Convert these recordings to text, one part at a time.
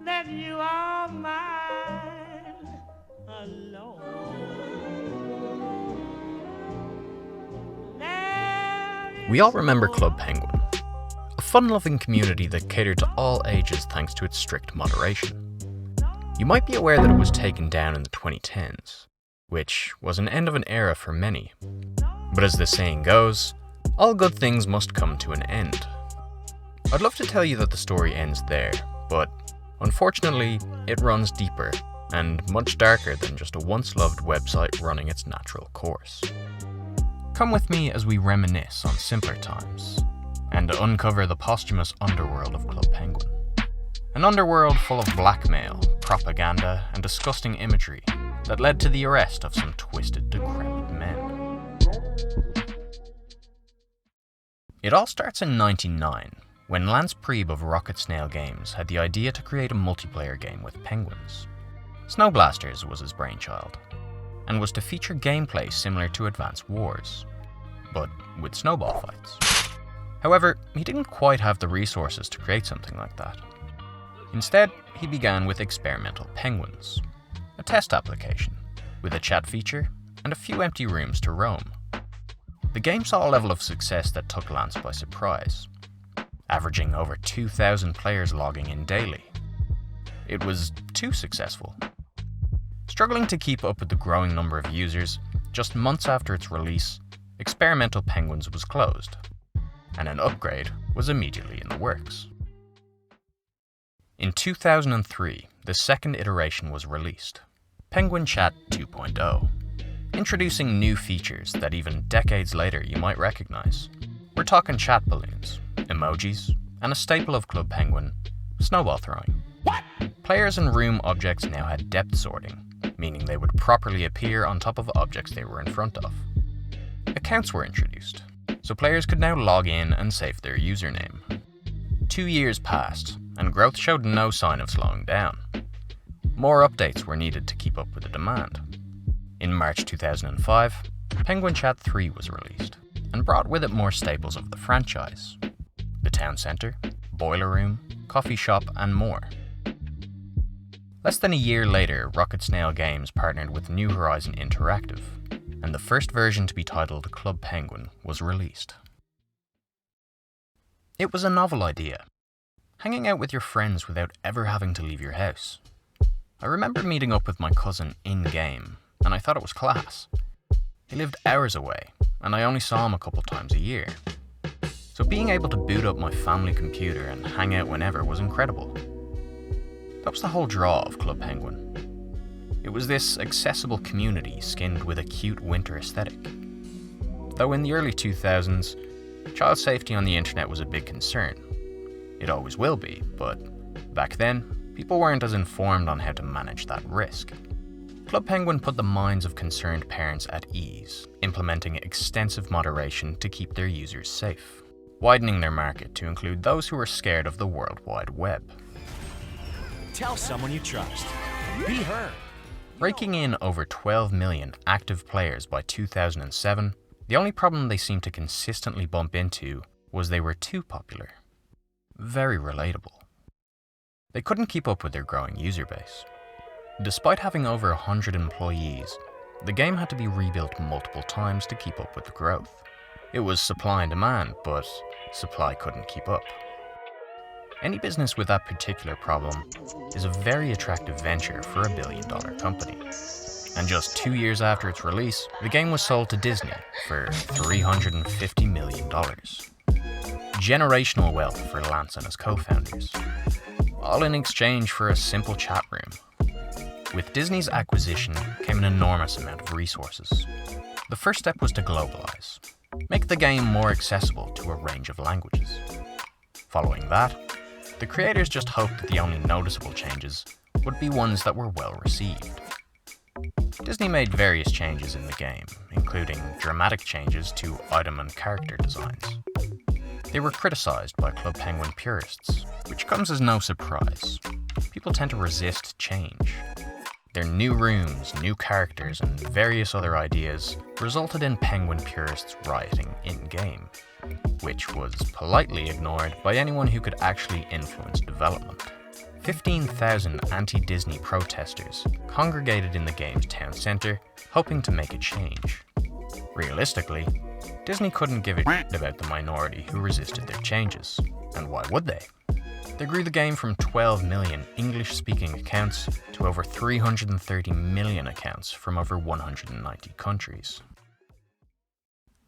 that you are mine alone. We all remember Club Penguin, a fun-loving community that catered to all ages thanks to its strict moderation. You might be aware that it was taken down in the 2010s, which was an end of an era for many. But as the saying goes, all good things must come to an end. I'd love to tell you that the story ends there, but unfortunately, it runs deeper and much darker than just a once-loved website running its natural course. Come with me as we reminisce on simpler times and uncover the posthumous underworld of Club Penguin. An underworld full of blackmail, propaganda, and disgusting imagery that led to the arrest of some twisted, decrepit men. It all starts in '99, when Lance Prieb of Rocket Snail Games had the idea to create a multiplayer game with penguins. Snow Blasters was his brainchild, and was to feature gameplay similar to Advance Wars, but with snowball fights. However, he didn't quite have the resources to create something like that. Instead, he began with Experimental Penguins, a test application, with a chat feature and a few empty rooms to roam. The game saw a level of success that took Lance by surprise, averaging over 2,000 players logging in daily. It was too successful. Struggling to keep up with the growing number of users, just months after its release, Experimental Penguins was closed, and an upgrade was immediately in the works. In 2003, the second iteration was released, Penguin Chat 2.0, introducing new features that even decades later you might recognize. We're talking chat balloons, emojis, and a staple of Club Penguin, snowball throwing. What? Players and room objects now had depth sorting, meaning they would properly appear on top of objects they were in front of. Accounts were introduced, so players could now log in and save their username. 2 years passed, and growth showed no sign of slowing down. More updates were needed to keep up with the demand. In March 2005, Penguin Chat 3 was released, and brought with it more staples of the franchise: the town centre, boiler room, coffee shop, and more. Less than a year later, Rocket Snail Games partnered with New Horizon Interactive, and the first version to be titled Club Penguin was released. It was a novel idea, hanging out with your friends without ever having to leave your house. I remember meeting up with my cousin in-game, and I thought it was class. He lived hours away, and I only saw him a couple times a year. So being able to boot up my family computer and hang out whenever was incredible. That was the whole draw of Club Penguin. It was this accessible community skinned with a cute winter aesthetic. Though in the early 2000s, child safety on the internet was a big concern. It always will be, but back then, people weren't as informed on how to manage that risk. Club Penguin put the minds of concerned parents at ease, implementing extensive moderation to keep their users safe, widening their market to include those who are scared of the World Wide Web. Tell someone you trust. Be heard. Raking in over 12 million active players by 2007, the only problem they seemed to consistently bump into was they were too popular. Very relatable. They couldn't keep up with their growing user base. Despite having over 100 employees, the game had to be rebuilt multiple times to keep up with the growth. It was supply and demand, but supply couldn't keep up. Any business with that particular problem is a very attractive venture for a billion-dollar company. And just 2 years after its release, the game was sold to Disney for $350 million. Generational wealth for Lance and his co-founders, all in exchange for a simple chat room. With Disney's acquisition came an enormous amount of resources. The first step was to globalize, make the game more accessible to a range of languages. Following that, the creators just hoped that the only noticeable changes would be ones that were well received. Disney made various changes in the game, including dramatic changes to item and character designs. They were criticized by Club Penguin purists, which comes as no surprise. People tend to resist change. Their new rooms, new characters, and various other ideas resulted in Penguin purists rioting in-game, which was politely ignored by anyone who could actually influence development. 15,000 anti-Disney protesters congregated in the game's town centre, hoping to make a change. Realistically, Disney couldn't give a shit about the minority who resisted their changes, and why would they? They grew the game from 12 million English-speaking accounts to over 330 million accounts from over 190 countries.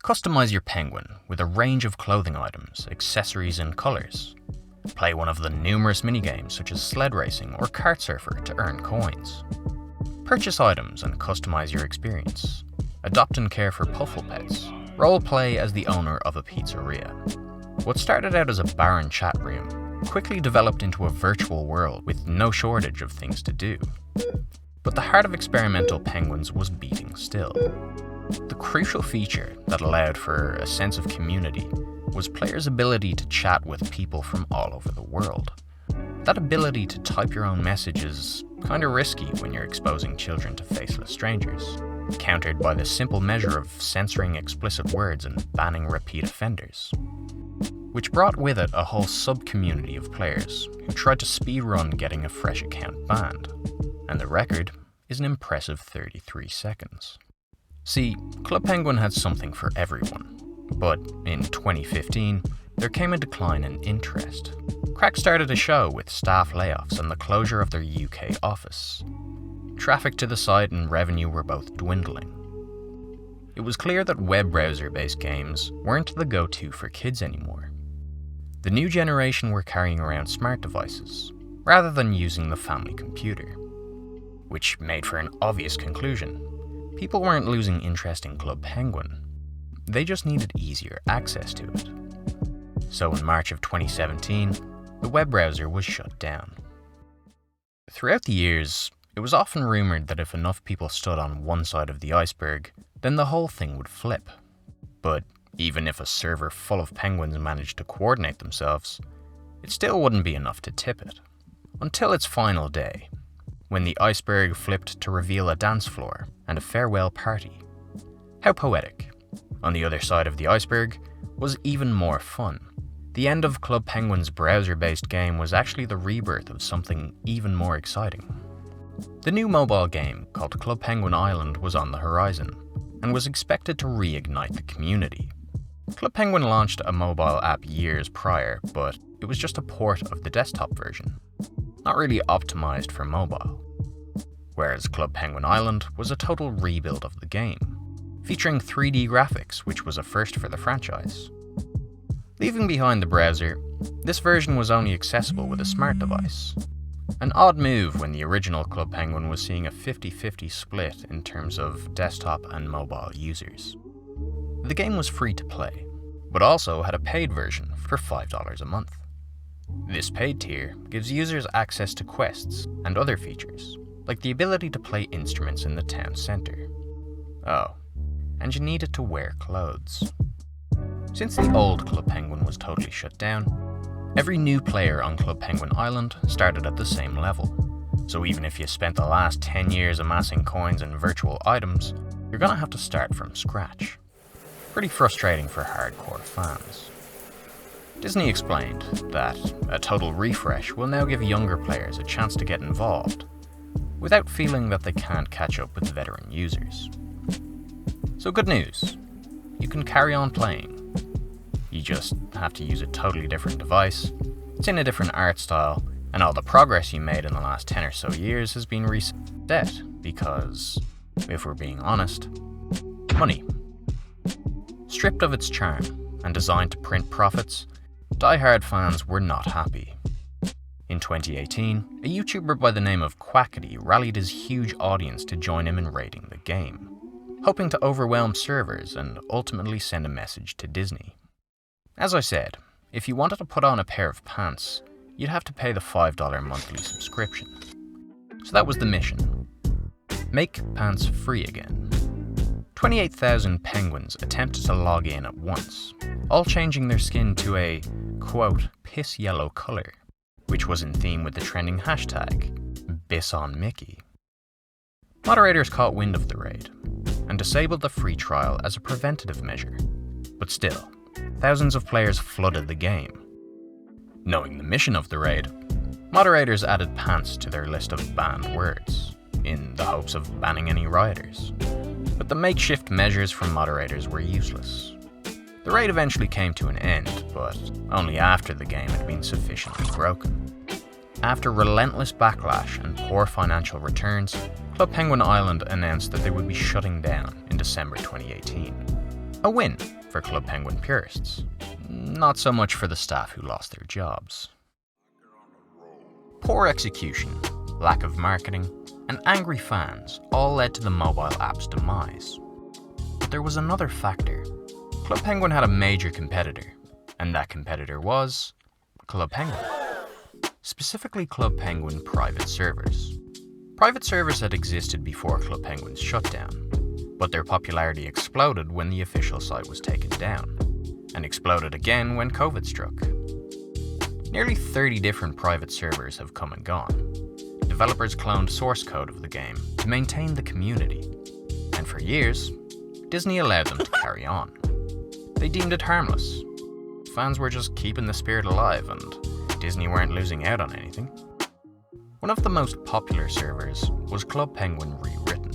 Customize your penguin with a range of clothing items, accessories and colours. Play one of the numerous minigames such as sled racing or kart surfer to earn coins. Purchase items and customize your experience. Adopt and care for puffle pets. Role play as the owner of a pizzeria. What started out as a barren chat room quickly developed into a virtual world with no shortage of things to do. But the heart of experimental penguins was beating still. The crucial feature that allowed for a sense of community was players' ability to chat with people from all over the world. That ability to type your own message is kinda risky when you're exposing children to faceless strangers, countered by the simple measure of censoring explicit words and banning repeat offenders. Which brought with it a whole sub-community of players who tried to speedrun getting a fresh account banned, and the record is an impressive 33 seconds. See, Club Penguin had something for everyone, but in 2015, there came a decline in interest. Crack started to show with staff layoffs and the closure of their UK office. Traffic to the site and revenue were both dwindling. It was clear that web browser-based games weren't the go-to for kids anymore. The new generation were carrying around smart devices, rather than using the family computer. Which made for an obvious conclusion. People weren't losing interest in Club Penguin. They just needed easier access to it. So in March of 2017, the web browser was shut down. Throughout the years, it was often rumoured that if enough people stood on one side of the iceberg, then the whole thing would flip. But even if a server full of penguins managed to coordinate themselves, it still wouldn't be enough to tip it. Until its final day, when the iceberg flipped to reveal a dance floor and a farewell party. How poetic. On the other side of the iceberg was even more fun. The end of Club Penguin's browser-based game was actually the rebirth of something even more exciting. The new mobile game called Club Penguin Island was on the horizon, and was expected to reignite the community. Club Penguin launched a mobile app years prior, but it was just a port of the desktop version, not really optimized for mobile. Whereas Club Penguin Island was a total rebuild of the game, featuring 3D graphics, which was a first for the franchise. Leaving behind the browser, this version was only accessible with a smart device. An odd move when the original Club Penguin was seeing a 50-50 split in terms of desktop and mobile users. The game was free to play, but also had a paid version for $5 a month. This paid tier gives users access to quests and other features, like the ability to play instruments in the town centre. Oh, and you needed to wear clothes. Since the old Club Penguin was totally shut down, every new player on Club Penguin Island started at the same level, so even if you spent the last 10 years amassing coins and virtual items, you're gonna have to start from scratch. Pretty frustrating for hardcore fans. Disney explained that a total refresh will now give younger players a chance to get involved, without feeling that they can't catch up with veteran users. So good news, you can carry on playing. You just have to use a totally different device, it's in a different art style, and all the progress you made in the last 10 or so years has been reset because, if we're being honest, money. Stripped of its charm and designed to print profits, die-hard fans were not happy. In 2018, a YouTuber by the name of Quackity rallied his huge audience to join him in raiding the game, hoping to overwhelm servers and ultimately send a message to Disney. As I said, if you wanted to put on a pair of pants, you'd have to pay the $5 monthly subscription. So that was the mission. Make pants free again. 28,000 penguins attempted to log in at once, all changing their skin to a, quote, piss yellow colour, which was in theme with the trending hashtag, #BissOnMickey. Moderators caught wind of the raid, and disabled the free trial as a preventative measure, but still, thousands of players flooded the game. Knowing the mission of the raid, Moderators added pants to their list of banned words, in the hopes of banning any rioters. But the makeshift measures from moderators were useless. The raid eventually came to an end, but only after the game had been sufficiently broken. After relentless backlash and poor financial returns, Club Penguin Island announced that they would be shutting down in December 2018. A win for Club Penguin purists. Not so much for the staff who lost their jobs. Poor execution, lack of marketing, and angry fans all led to the mobile app's demise. But there was another factor. Club Penguin had a major competitor, and that competitor was Club Penguin. Specifically Club Penguin private servers. Private servers had existed before Club Penguin's shutdown, but their popularity exploded when the official site was taken down, and exploded again when COVID struck. Nearly 30 different private servers have come and gone. Developers cloned source code of the game to maintain the community, and for years, Disney allowed them to carry on. They deemed it harmless. Fans were just keeping the spirit alive, and Disney weren't losing out on anything. One of the most popular servers was Club Penguin Rewritten.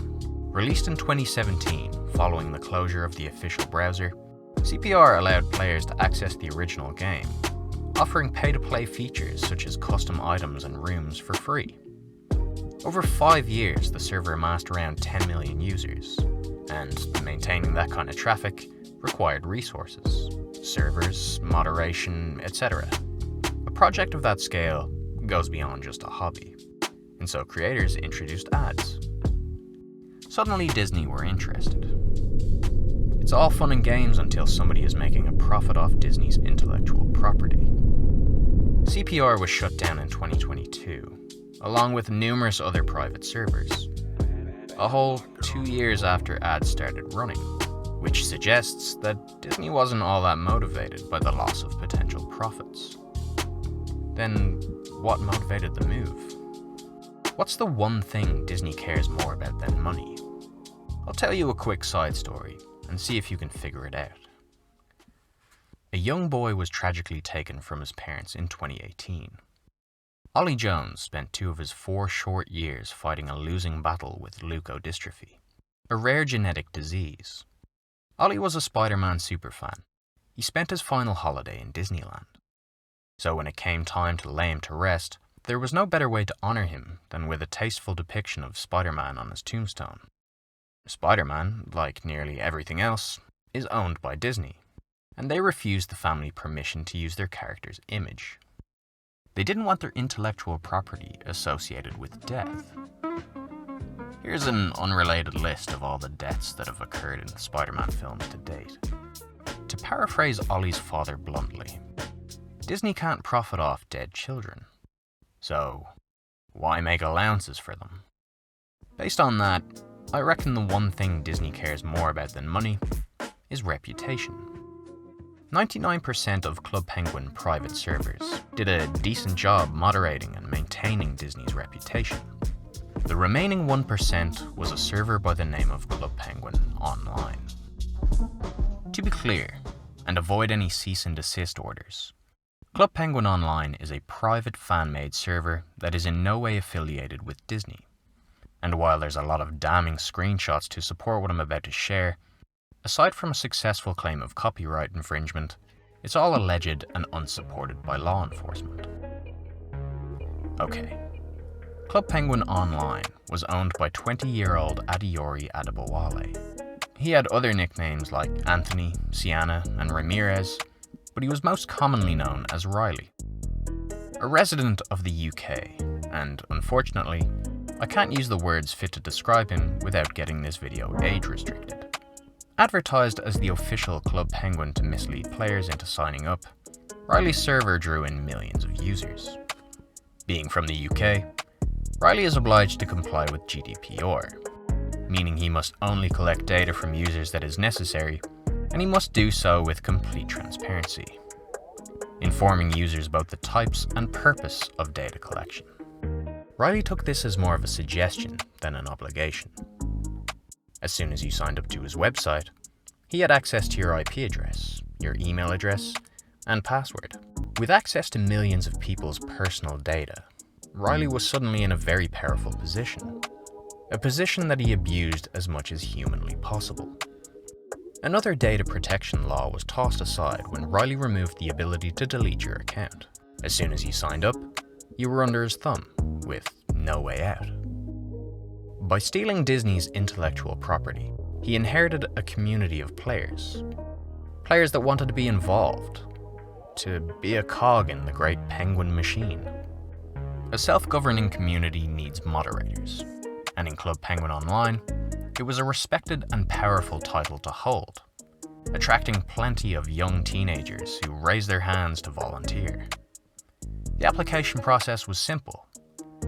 Released in 2017 following the closure of the official browser, CPR allowed players to access the original game, offering pay-to-play features such as custom items and rooms for free. Over 5 years, the server amassed around 10 million users, and maintaining that kind of traffic required resources, servers, moderation, etc. A project of that scale goes beyond just a hobby, and so creators introduced ads. Suddenly Disney were interested. It's all fun and games until somebody is making a profit off Disney's intellectual property. CPR was shut down in 2022, along with numerous other private servers. A whole 2 years after ads started running, which suggests that Disney wasn't all that motivated by the loss of potential profits. Then, what motivated the move? What's the one thing Disney cares more about than money? I'll tell you a quick side story and see if you can figure it out. A young boy was tragically taken from his parents in 2018. Ollie Jones spent 2 of his 4 short years fighting a losing battle with leukodystrophy, a rare genetic disease. Ollie was a Spider-Man superfan. He spent his final holiday in Disneyland. So when it came time to lay him to rest, there was no better way to honor him than with a tasteful depiction of Spider-Man on his tombstone. Spider-Man, like nearly everything else, is owned by Disney, and they refused the family permission to use their character's image. They didn't want their intellectual property associated with death. Here's an unrelated list of all the deaths that have occurred in the Spider-Man films to date. To paraphrase Ollie's father bluntly, Disney can't profit off dead children. So, why make allowances for them? Based on that, I reckon the one thing Disney cares more about than money is reputation. 99% of Club Penguin private servers did a decent job moderating and maintaining Disney's reputation. The remaining 1% was a server by the name of Club Penguin Online. To be clear, and avoid any cease and desist orders, Club Penguin Online is a private fan-made server that is in no way affiliated with Disney. And while there's a lot of damning screenshots to support what I'm about to share, aside from a successful claim of copyright infringement, it's all alleged and unsupported by law enforcement. Okay. Club Penguin Online was owned by 20-year-old Adiyori Adebowale. He had other nicknames like Anthony, Sienna, and Ramirez, but he was most commonly known as Riley. A resident of the UK, and unfortunately, I can't use the words fit to describe him without getting this video age restricted. Advertised as the official Club Penguin to mislead players into signing up, Riley's server drew in millions of users. Being from the UK, Riley is obliged to comply with GDPR, meaning he must only collect data from users that is necessary, and he must do so with complete transparency, informing users about the types and purpose of data collection. Riley took this as more of a suggestion than an obligation. As soon as you signed up to his website, he had access to your IP address, your email address, and password. With access to millions of people's personal data, Riley was suddenly in a very powerful position. A position that he abused as much as humanly possible. Another data protection law was tossed aside when Riley removed the ability to delete your account. As soon as you signed up, you were under his thumb, with no way out. By stealing Disney's intellectual property, he inherited a community of players. Players that wanted to be involved, to be a cog in the great penguin machine. A self-governing community needs moderators, and in Club Penguin Online, it was a respected and powerful title to hold, attracting plenty of young teenagers who raised their hands to volunteer. The application process was simple.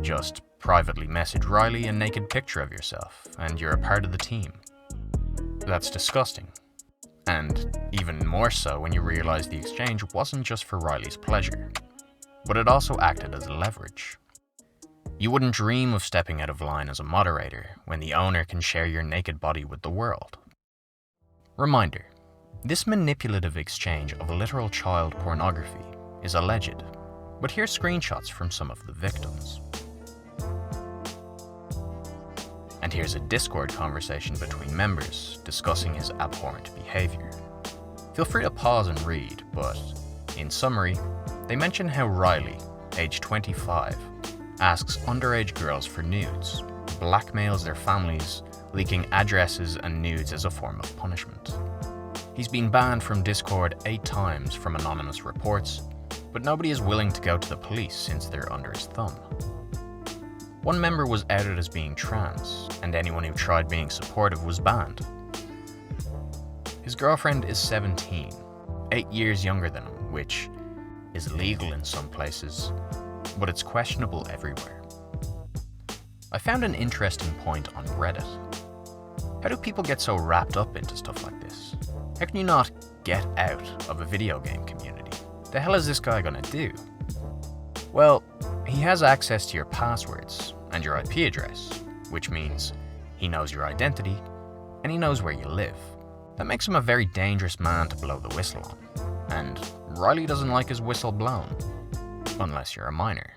Just privately message Riley a naked picture of yourself, and you're a part of the team. That's disgusting. And even more so when you realize the exchange wasn't just for Riley's pleasure, but it also acted as leverage. You wouldn't dream of stepping out of line as a moderator when the owner can share your naked body with the world. Reminder, this manipulative exchange of literal child pornography is alleged, but here's screenshots from some of the victims. And here's a Discord conversation between members discussing his abhorrent behavior. Feel free to pause and read, but in summary, they mention how Riley, age 25, asks underage girls for nudes, blackmails their families, leaking addresses and nudes as a form of punishment. He's been banned from Discord 8 times from anonymous reports, but nobody is willing to go to the police since they're under his thumb. One member was outed as being trans, and anyone who tried being supportive was banned. His girlfriend is 17, 8 years younger than him, which is legal in some places, but it's questionable everywhere. I found an interesting point on Reddit. How do people get so wrapped up into stuff like this? How can you not get out of a video game community? The hell is this guy gonna do? Well, he has access to your passwords and your IP address, which means he knows your identity and he knows where you live. That makes him a very dangerous man to blow the whistle on, and Riley doesn't like his whistle blown, unless you're a minor.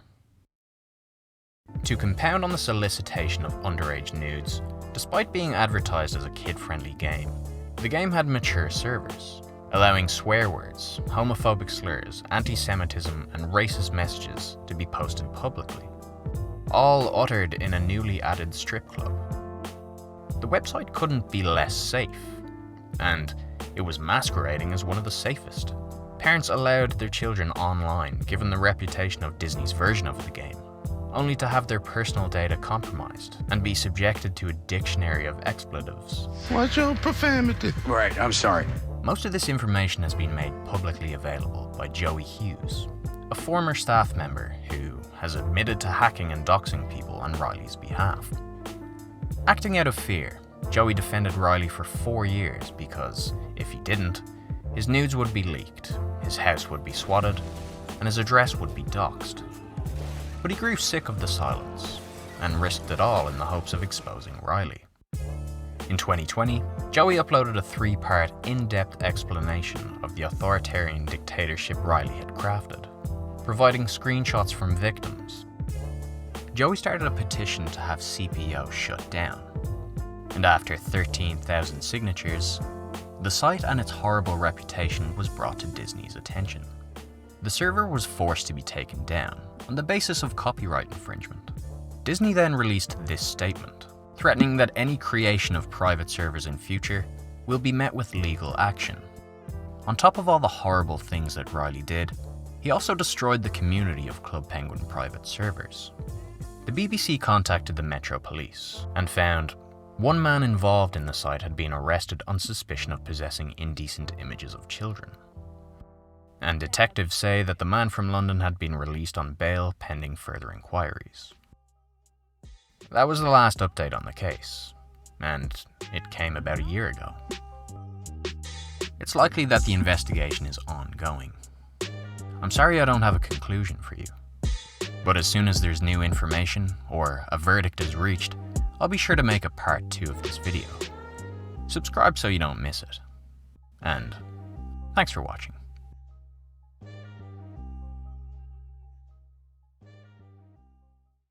To compound on the solicitation of underage nudes, despite being advertised as a kid-friendly game, the game had mature servers, allowing swear words, homophobic slurs, anti-Semitism, and racist messages to be posted publicly, all uttered in a newly added strip club. The website couldn't be less safe, and it was masquerading as one of the safest. Parents allowed their children online given the reputation of Disney's version of the game, only to have their personal data compromised and be subjected to a dictionary of expletives. What's your profanity? Right, I'm sorry. Most of this information has been made publicly available by Joey Hughes, a former staff member who has admitted to hacking and doxing people on Riley's behalf. Acting out of fear, Joey defended Riley for 4 years because, if he didn't, his nudes would be leaked, his house would be swatted, and his address would be doxed. But he grew sick of the silence, and risked it all in the hopes of exposing Riley. In 2020, Joey uploaded a 3-part in-depth explanation of the authoritarian dictatorship Riley had crafted, providing screenshots from victims. Joey started a petition to have CPO shut down, and after 13,000 signatures, the site and its horrible reputation was brought to Disney's attention. The server was forced to be taken down on the basis of copyright infringement. Disney then released this statement, threatening that any creation of private servers in future will be met with legal action. On top of all the horrible things that Riley did, he also destroyed the community of Club Penguin private servers. The BBC contacted the Metro Police and found one man involved in the site had been arrested on suspicion of possessing indecent images of children. And detectives say that the man from London had been released on bail pending further inquiries. That was the last update on the case, and it came about a year ago. It's likely that the investigation is ongoing. I'm sorry I don't have a conclusion for you, but as soon as there's new information or a verdict is reached, I'll be sure to make a part 2 of this video. Subscribe so you don't miss it. And thanks for watching.